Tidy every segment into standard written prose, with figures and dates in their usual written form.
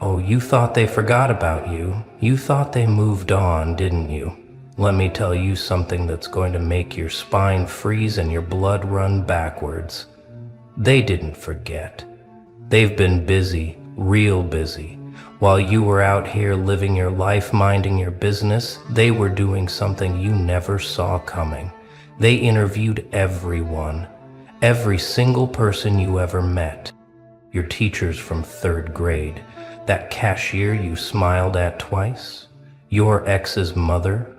Oh, you thought they forgot about you. You thought they moved on, didn't you? Let me tell you something that's going to make your spine freeze and your blood run backwards. They didn't forget. They've been busy, real busy. While you were out here living your life, minding your business, they were doing something you never saw coming. They interviewed everyone, every single person you ever met. Your teachers from 3rd grade, that cashier you smiled at twice, your ex's mother,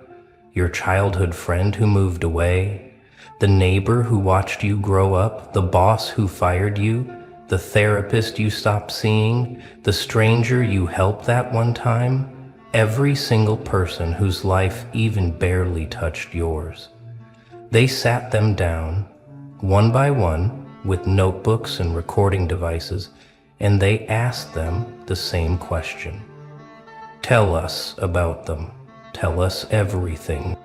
your childhood friend who moved away, the neighbor who watched you grow up, the boss who fired you, the therapist you stopped seeing, the stranger you helped that one time, every single person whose life even barely touched yours. They sat them down, one by one, with notebooks and recording devices, and they asked them the same question. Tell us about them. Tell us everything.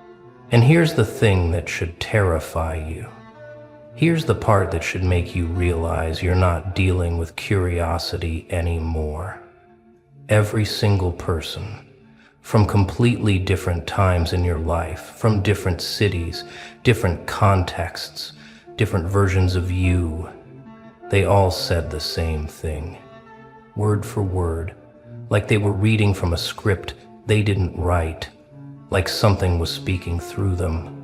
And here's the thing that should terrify you. Here's the part that should make you realize you're not dealing with curiosity anymore. Every single person, from completely different times in your life, from different cities, different contexts, different versions of you, they all said the same thing, word for word, like they were reading from a script they didn't write, like something was speaking through them.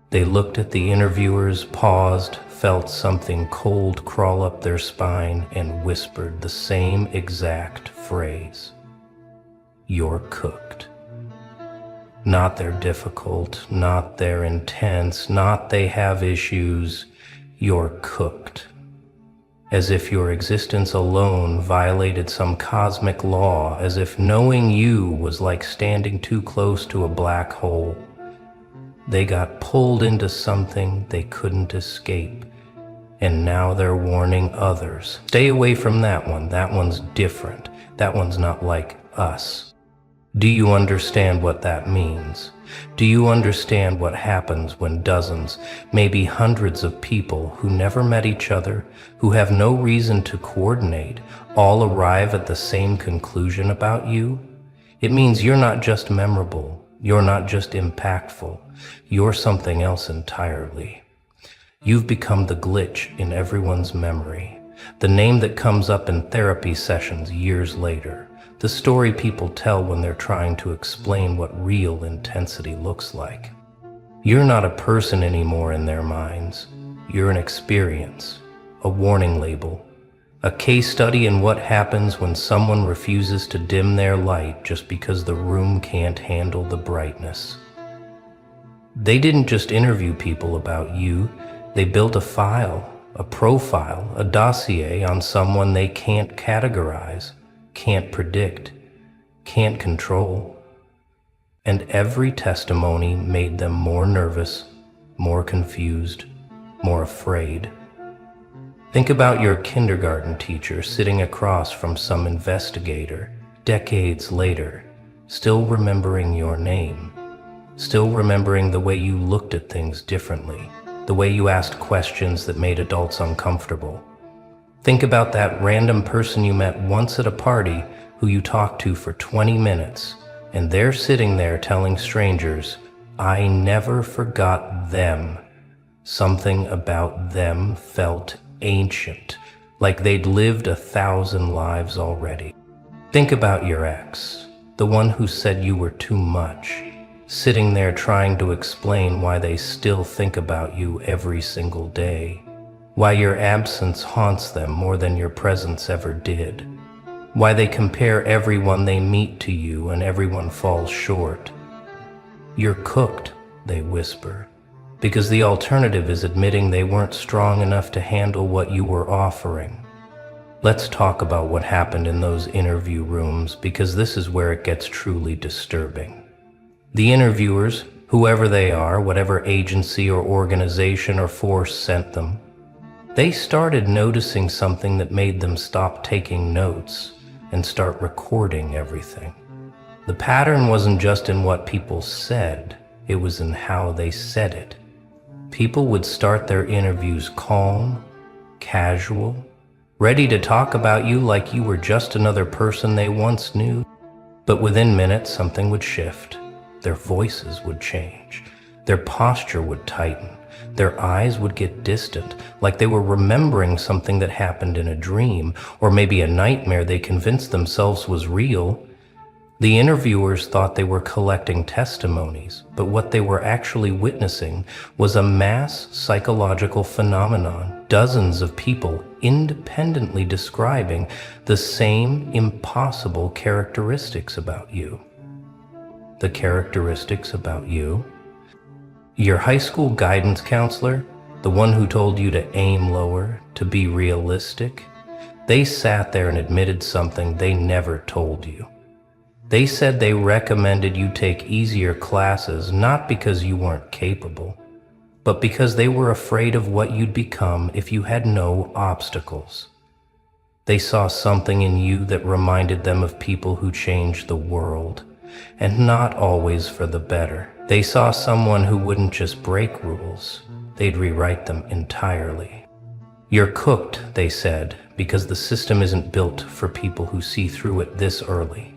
They looked at the interviewers, paused, felt something cold crawl up their spine, and whispered the same exact phrase. You're cooked. Not they're difficult, not they're intense, not they have issues. You're cooked. As if your existence alone violated some cosmic law, as if knowing you was like standing too close to a black hole. They got pulled into something they couldn't escape, and now they're warning others. Stay away from that one. That one's different. That one's not like us. Do you understand what that means? Do you understand what happens when dozens, maybe hundreds of people who never met each other, who have no reason to coordinate, all arrive at the same conclusion about you? It means you're not just memorable. You're not just impactful. You're something else entirely. You've become the glitch in everyone's memory, the name that comes up in therapy sessions years later, the story people tell when they're trying to explain what real intensity looks like. You're not a person anymore in their minds. You're an experience, a warning label, a case study in what happens when someone refuses to dim their light just because the room can't handle the brightness. They didn't just interview people about you, they built a file, a profile, a dossier on someone they can't categorize, can't predict, can't control. And every testimony made them more nervous, more confused, more afraid. Think about your kindergarten teacher sitting across from some investigator, decades later, still remembering your name, still remembering the way you looked at things differently, the way you asked questions that made adults uncomfortable. Think about that random person you met once at a party who you talked to for 20 minutes, and they're sitting there telling strangers, I never forgot them. Something about them felt ancient, like they'd lived 1,000 lives already. Think about your ex, the one who said you were too much, sitting there trying to explain why they still think about you every single day, why your absence haunts them more than your presence ever did, why they compare everyone they meet to you and everyone falls short. You're cooked, they whisper, because the alternative is admitting they weren't strong enough to handle what you were offering. Let's talk about what happened in those interview rooms, because this is where it gets truly disturbing. The interviewers, whoever they are, whatever agency or organization or force sent them, they started noticing something that made them stop taking notes and start recording everything. The pattern wasn't just in what people said, it was in how they said it. People would start their interviews calm, casual, ready to talk about you like you were just another person they once knew. But within minutes, something would shift. Their voices would change. Their posture would tighten. Their eyes would get distant, like they were remembering something that happened in a dream, or maybe a nightmare they convinced themselves was real. The interviewers thought they were collecting testimonies, but what they were actually witnessing was a mass psychological phenomenon, dozens of people independently describing the same impossible characteristics about you. The characteristics about you? Your high school guidance counselor, the one who told you to aim lower, to be realistic, they sat there and admitted something they never told you. They said they recommended you take easier classes not because you weren't capable, but because they were afraid of what you'd become if you had no obstacles. They saw something in you that reminded them of people who changed the world, and not always for the better. They saw someone who wouldn't just break rules, they'd rewrite them entirely. You're cooked, they said, because the system isn't built for people who see through it this early.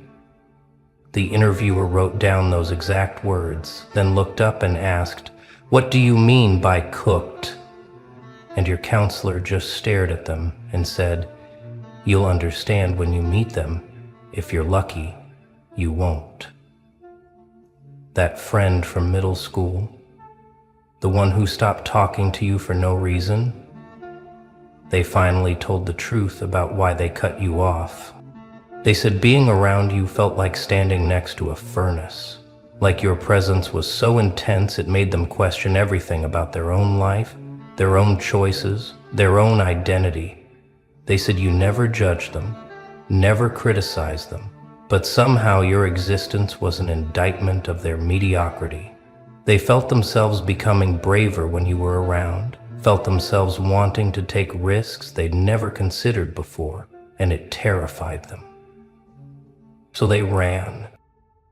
The interviewer wrote down those exact words, then looked up and asked, "What do you mean by cooked?" And your counselor just stared at them and said, "You'll understand when you meet them. If you're lucky, you won't." That friend from middle school, the one who stopped talking to you for no reason, they finally told the truth about why they cut you off. They said being around you felt like standing next to a furnace, like your presence was so intense it made them question everything about their own life, their own choices, their own identity. They said you never judged them, never criticized them, but somehow your existence was an indictment of their mediocrity. They felt themselves becoming braver when you were around, felt themselves wanting to take risks they'd never considered before, and it terrified them. So they ran.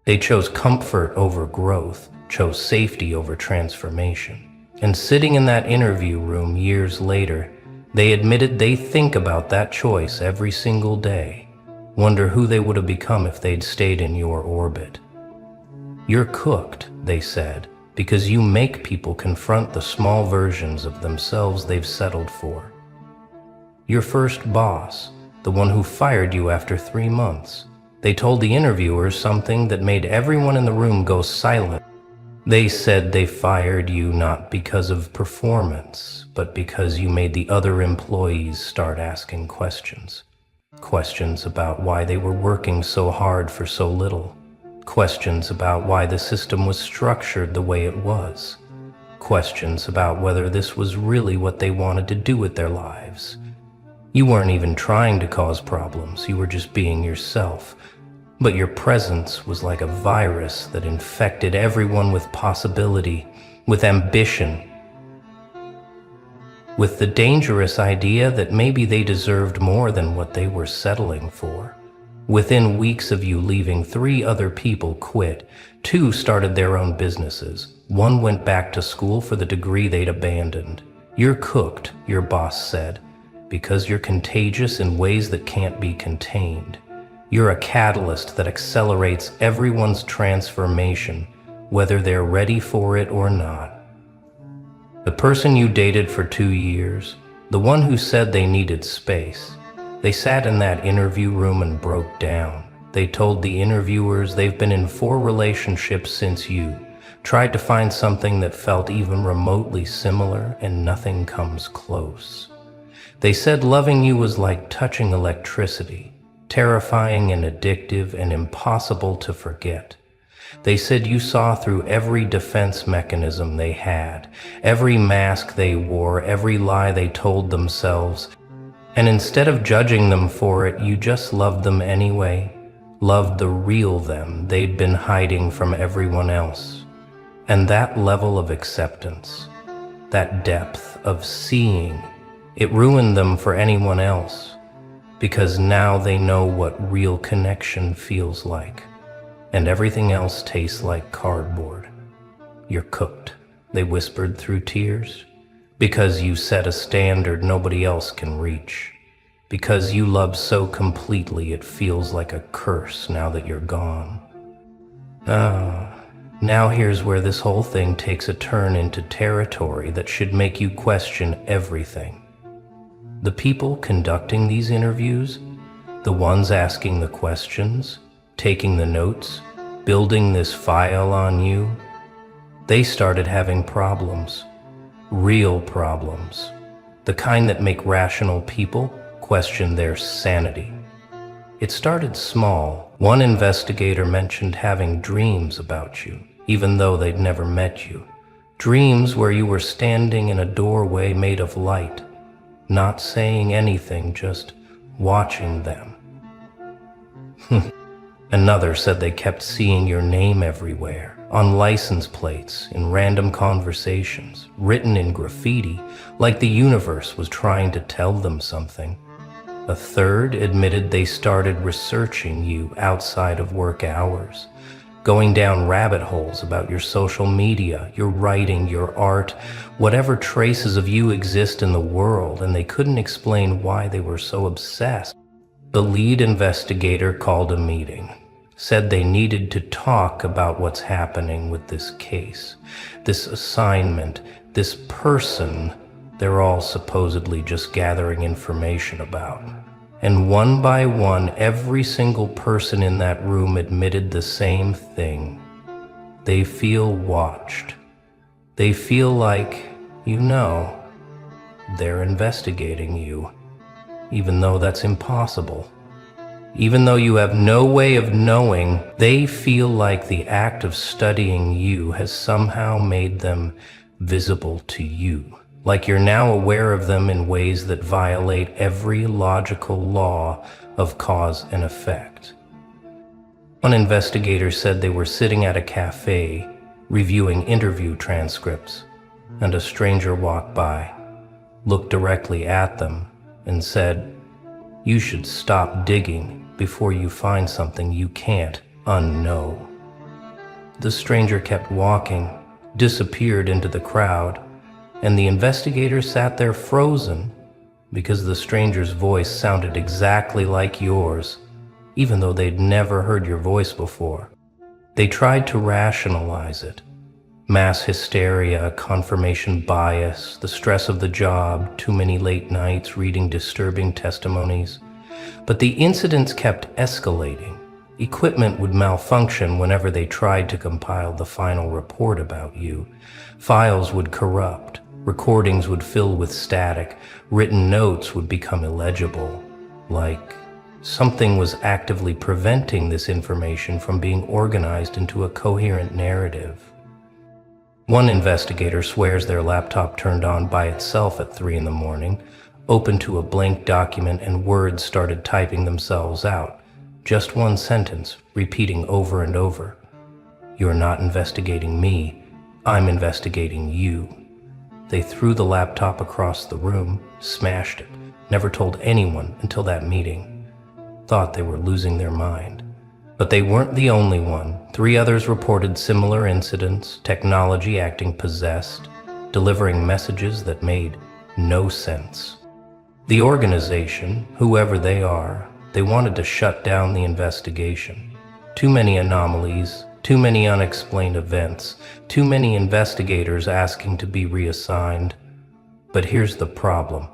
They chose comfort over growth, chose safety over transformation. And sitting in that interview room years later, they admitted they think about that choice every single day, wonder who they would have become if they'd stayed in your orbit. You're cooked, they said, because you make people confront the small versions of themselves they've settled for. Your first boss, the one who fired you after 3 months, they told the interviewers something that made everyone in the room go silent. They said they fired you not because of performance, but because you made the other employees start asking questions. Questions about why they were working so hard for so little. Questions about why the system was structured the way it was. Questions about whether this was really what they wanted to do with their lives. You weren't even trying to cause problems, you were just being yourself. But your presence was like a virus that infected everyone with possibility, with ambition, with the dangerous idea that maybe they deserved more than what they were settling for. Within weeks of you leaving, 3 other people quit. 2 started their own businesses. 1 went back to school for the degree they'd abandoned. You're cooked, your boss said, because you're contagious in ways that can't be contained. You're a catalyst that accelerates everyone's transformation, whether they're ready for it or not. The person you dated for 2 years, the one who said they needed space, they sat in that interview room and broke down. They told the interviewers they've been in 4 relationships since you, tried to find something that felt even remotely similar, and nothing comes close. They said loving you was like touching electricity, terrifying and addictive and impossible to forget. They said you saw through every defense mechanism they had, every mask they wore, every lie they told themselves, and instead of judging them for it, you just loved them anyway, loved the real them they'd been hiding from everyone else. And that level of acceptance, that depth of seeing, it ruined them for anyone else. Because now they know what real connection feels like, and everything else tastes like cardboard. You're cooked, they whispered through tears, because you set a standard nobody else can reach. Because you love so completely it feels like a curse now that you're gone. Now here's where this whole thing takes a turn into territory that should make you question everything. The people conducting these interviews, the ones asking the questions, taking the notes, building this file on you, they started having problems. Real problems. The kind that make rational people question their sanity. It started small. One investigator mentioned having dreams about you, even though they'd never met you. Dreams where you were standing in a doorway made of light, not saying anything, just watching them. Another said they kept seeing your name everywhere, on license plates, in random conversations, written in graffiti, like the universe was trying to tell them something. A third admitted they started researching you outside of work hours, going down rabbit holes about your social media, your writing, your art, whatever traces of you exist in the world, and they couldn't explain why they were so obsessed. The lead investigator called a meeting, said they needed to talk about what's happening with this case, this assignment, this person they're all supposedly just gathering information about. And one by one, every single person in that room admitted the same thing. They feel watched. They feel like, they're investigating you, even though that's impossible. Even though you have no way of knowing, they feel like the act of studying you has somehow made them visible to you. Like you're now aware of them in ways that violate every logical law of cause and effect. One investigator said they were sitting at a cafe, reviewing interview transcripts, and a stranger walked by, looked directly at them, and said, "You should stop digging before you find something you can't unknow." The stranger kept walking, disappeared into the crowd, and the investigator sat there frozen because the stranger's voice sounded exactly like yours, even though they'd never heard your voice before. They tried to rationalize it. Mass hysteria, confirmation bias, the stress of the job, too many late nights reading disturbing testimonies. But the incidents kept escalating. Equipment would malfunction whenever they tried to compile the final report about you. Files would corrupt. Recordings would fill with static. Written notes would become illegible. Like something was actively preventing this information from being organized into a coherent narrative. One investigator swears their laptop turned on by itself at 3 in the morning, opened to a blank document, and words started typing themselves out. Just one sentence, repeating over and over. "You're not investigating me, I'm investigating you." They threw the laptop across the room, smashed it, never told anyone until that meeting. Thought they were losing their mind. But they weren't the only one. 3 others reported similar incidents, technology acting possessed, delivering messages that made no sense. The organization, whoever they are, they wanted to shut down the investigation. Too many anomalies, too many unexplained events, too many investigators asking to be reassigned. But here's the problem.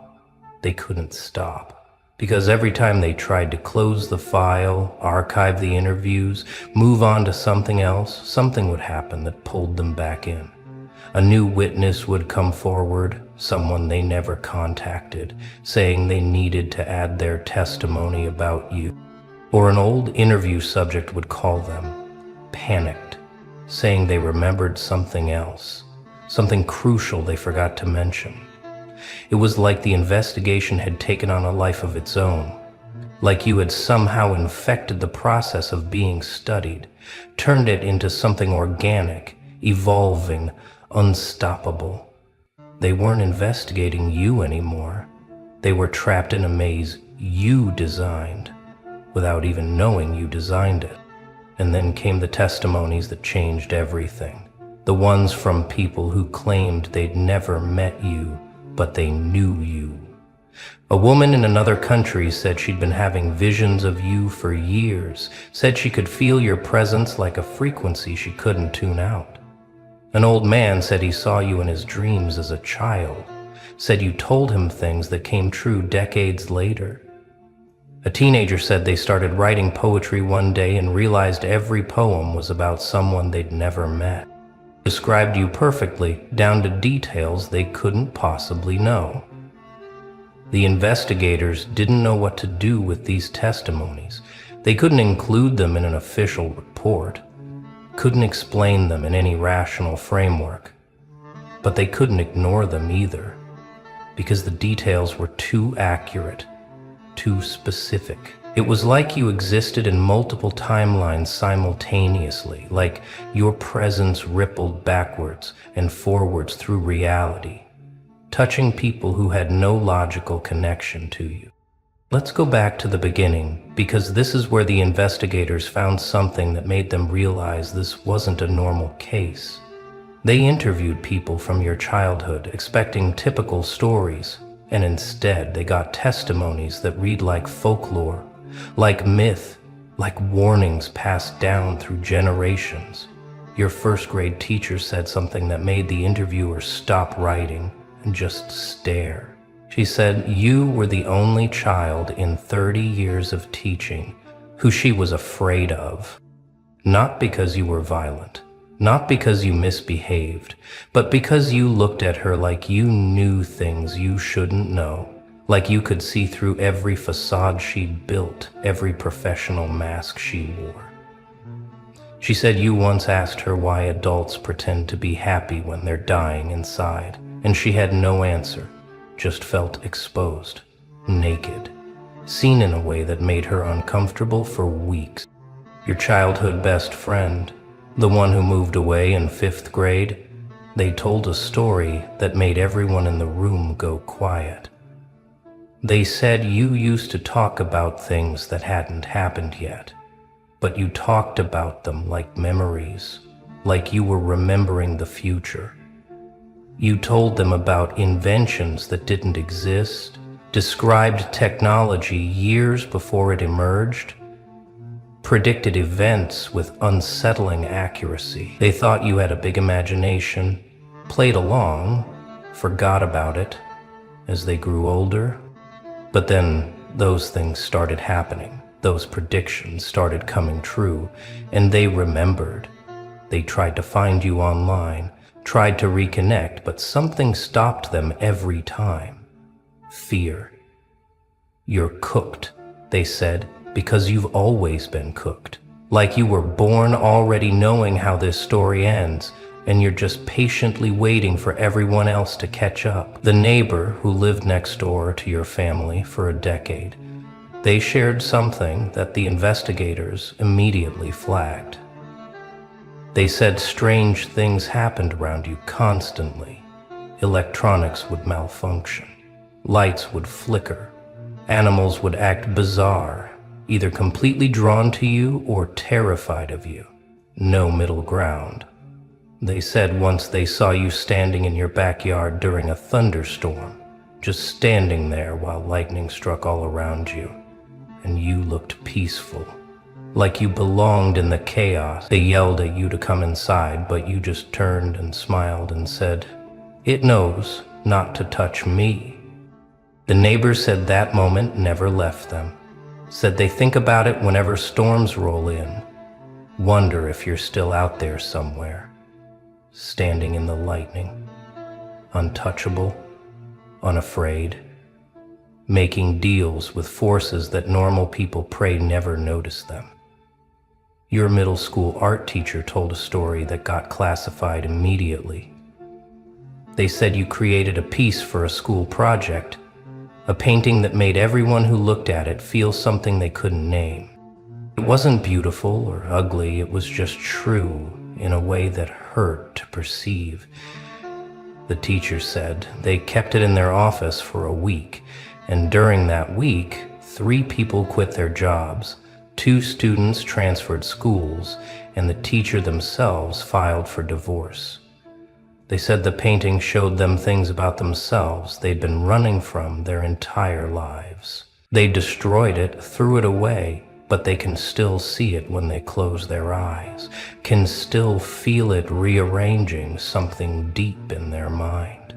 They couldn't stop. Because every time they tried to close the file, archive the interviews, move on to something else, something would happen that pulled them back in. A new witness would come forward, someone they never contacted, saying they needed to add their testimony about you. Or an old interview subject would call them, panicked, saying they remembered something else, something crucial they forgot to mention. It was like the investigation had taken on a life of its own, like you had somehow infected the process of being studied, turned it into something organic, evolving, unstoppable. They weren't investigating you anymore. They were trapped in a maze you designed, without even knowing you designed it. And then came the testimonies that changed everything. The ones from people who claimed they'd never met you, but they knew you. A woman in another country said she'd been having visions of you for years, said she could feel your presence like a frequency she couldn't tune out. An old man said he saw you in his dreams as a child, said you told him things that came true decades later. A teenager said they started writing poetry one day and realized every poem was about someone they'd never met. Described you perfectly, down to details they couldn't possibly know. The investigators didn't know what to do with these testimonies. They couldn't include them in an official report, couldn't explain them in any rational framework, but they couldn't ignore them either, because the details were too accurate, too specific. It was like you existed in multiple timelines simultaneously, like your presence rippled backwards and forwards through reality, touching people who had no logical connection to you. Let's go back to the beginning, because this is where the investigators found something that made them realize this wasn't a normal case. They interviewed people from your childhood, expecting typical stories, and instead they got testimonies that read like folklore, like myth, like warnings passed down through generations. Your first grade teacher said something that made the interviewer stop writing and just stare. She said you were the only child in 30 years of teaching who she was afraid of. Not because you were violent, not because you misbehaved, but because you looked at her like you knew things you shouldn't know, like you could see through every facade she'd built, every professional mask she wore. She said you once asked her why adults pretend to be happy when they're dying inside, and she had no answer, just felt exposed, naked, seen in a way that made her uncomfortable for weeks. Your childhood best friend, the one who moved away in 5th grade, they told a story that made everyone in the room go quiet. They said you used to talk about things that hadn't happened yet, but you talked about them like memories, like you were remembering the future. You told them about inventions that didn't exist, described technology years before it emerged, predicted events with unsettling accuracy. They thought you had a big imagination, played along, forgot about it as they grew older. But then those things started happening. Those predictions started coming true, and they remembered. They tried to find you online, tried to reconnect, but something stopped them every time. Fear. You're cooked, they said, because you've always been cooked. Like you were born already knowing how this story ends, and you're just patiently waiting for everyone else to catch up. The neighbor who lived next door to your family for a decade, they shared something that the investigators immediately flagged. They said strange things happened around you constantly. Electronics would malfunction. Lights would flicker. Animals would act bizarre, either completely drawn to you or terrified of you. No middle ground. They said once they saw you standing in your backyard during a thunderstorm, just standing there while lightning struck all around you, and you looked peaceful. Like you belonged in the chaos. They yelled at you to come inside, but you just turned and smiled and said, "It knows not to touch me." The neighbors said that moment never left them. Said they think about it whenever storms roll in. Wonder if you're still out there somewhere, standing in the lightning, untouchable, unafraid, making deals with forces that normal people pray never notice them. Your middle school art teacher told a story that got classified immediately. They said you created a piece for a school project, a painting that made everyone who looked at it feel something they couldn't name. It wasn't beautiful or ugly, it was just true in a way that hurt to perceive. The teacher said they kept it in their office for a week, and during that week, 3 people quit their jobs. 2 students transferred schools, and the teacher themselves filed for divorce. They said the painting showed them things about themselves they'd been running from their entire lives. They destroyed it, threw it away, but they can still see it when they close their eyes, can still feel it rearranging something deep in their mind.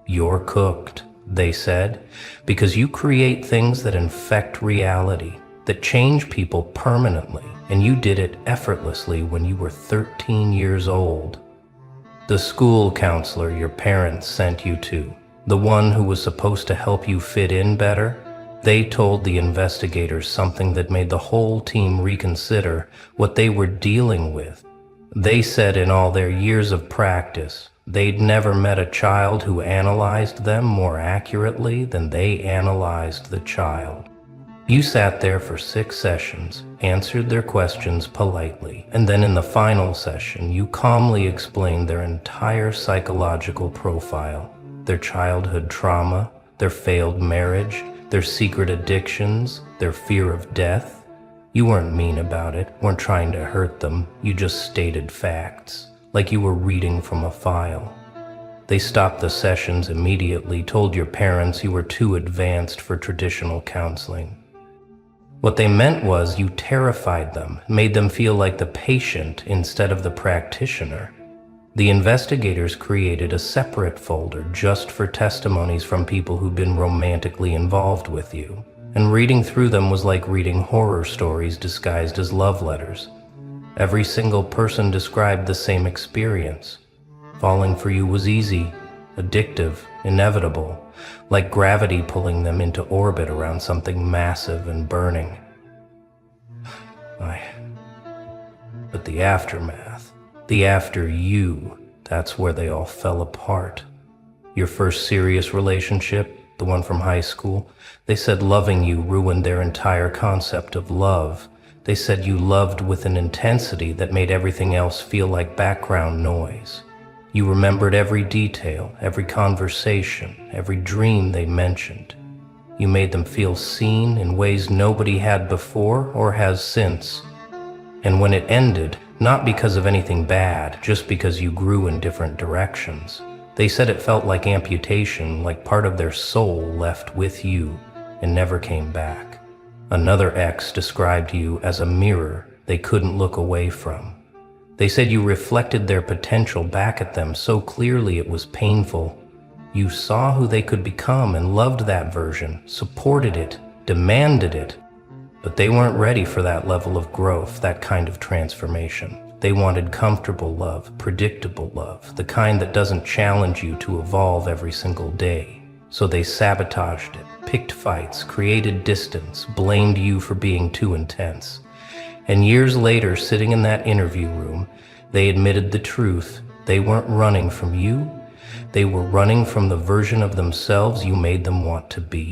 You're cooked, they said, because you create things that infect reality, that change people permanently, and you did it effortlessly when you were 13 years old. The school counselor your parents sent you to, the one who was supposed to help you fit in better, they told the investigators something that made the whole team reconsider what they were dealing with. They said in all their years of practice, they'd never met a child who analyzed them more accurately than they analyzed the child. You sat there for 6 sessions, answered their questions politely, and then in the final session, you calmly explained their entire psychological profile, their childhood trauma, their failed marriage, their secret addictions, their fear of death. You weren't mean about it, weren't trying to hurt them, you just stated facts, like you were reading from a file. They stopped the sessions immediately, told your parents you were too advanced for traditional counseling. What they meant was you terrified them, made them feel like the patient instead of the practitioner. The investigators created a separate folder just for testimonies from people who'd been romantically involved with you, and reading through them was like reading horror stories disguised as love letters. Every single person described the same experience. Falling for you was easy, addictive, inevitable, like gravity pulling them into orbit around something massive and burning. But the aftermath, the after you, that's where they all fell apart. Your first serious relationship, the one from high school, they said loving you ruined their entire concept of love. They said you loved with an intensity that made everything else feel like background noise. You remembered every detail, every conversation, every dream they mentioned. You made them feel seen in ways nobody had before or has since. And when it ended, not because of anything bad, just because you grew in different directions, they said it felt like amputation, like part of their soul left with you and never came back. Another ex described you as a mirror they couldn't look away from. They said you reflected their potential back at them so clearly it was painful. You saw who they could become and loved that version, supported it, demanded it. But they weren't ready for that level of growth, that kind of transformation. They wanted comfortable love, predictable love, the kind that doesn't challenge you to evolve every single day. So they sabotaged it, picked fights, created distance, blamed you for being too intense. And years later, sitting in that interview room, they admitted the truth. They weren't running from you. They were running from the version of themselves you made them want to be.